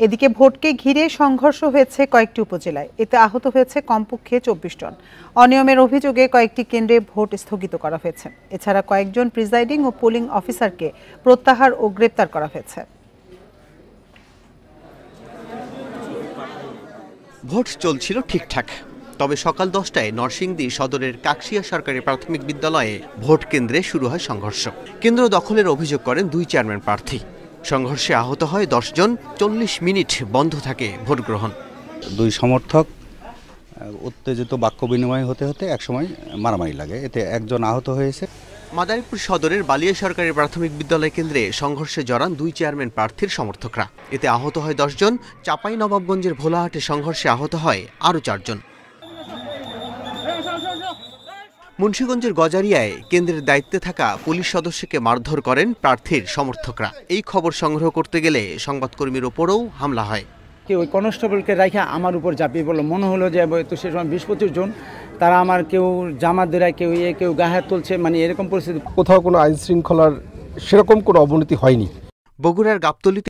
এদিকে ভোটকে ঘিরে সংঘর্ষ হয়েছে কয়েকটি উপজেলায়। এতে আহত হয়েছে কমপক্ষে 24 জন। অনিয়মের অভিযোগে কয়েকটি কেন্দ্রে ভোট স্থগিত করা হয়েছে। এছাড়া কয়েকজন প্রিজাইডিং ও পোলিং অফিসারকে প্রত্যাহার ও গ্রেপ্তার করা হয়েছে। ভোট চলছিল ঠিকঠাক, তবে সকাল 10টায় নরসিংদী সদরের কাকশিয়া সরকারি প্রাথমিক বিদ্যালয়ে ভোট কেন্দ্রে শুরু হয় সংঘর্ষ। কেন্দ্র দখলের অভিযোগ করেন 2 চেয়ারম্যান প্রার্থী। সংঘর্ষে আহত হয় 10 জন। 40 মিনিট বন্ধ থাকে ভোট গ্রহণ। 2 সমর্থক উত্তেজিত বাক্য বিনিময় হতে হতে একসময় মারামারি লাগে, এতে একজন আহত হয়েছে। মাদারীপুর সদরের বালিয়া সরকারি প্রাথমিক বিদ্যালয় কেন্দ্রে সংঘর্ষে জড়ান 2 চেয়ারম্যান প্রার্থীর সমর্থকরা। এতে আহত হয় 10 জন। চাঁপাইনবাবগঞ্জের ভোলাহাটে সংঘর্ষে আহত হয় আরও 4 জন। মুন্সিগঞ্জের গজারিয়ায় কেন্দ্রের দায়িত্বে থাকা পুলিশ সদস্যকে মারধর করেন প্রার্থীর সমর্থকরা। এই খবর সংগ্রহ করতে গেলে সংবাদকর্মীর ওপরও হামলা হয়। ওই কনস্টেবলকে রাখা আমার উপর ঝাঁপিয়ে পড়লো। মনে হলো যে তো সে সময় 20-25 জন, তারা আমার কেউ জামাত দেয়, কেউ গায়ে হাত তুলছে, মানে এরকম পরিস্থিতি। কোথাও কোনো আইন শৃঙ্খলার সেরকম কোনো অবনতি হয়নি। বগুড়ার গাবতলীতে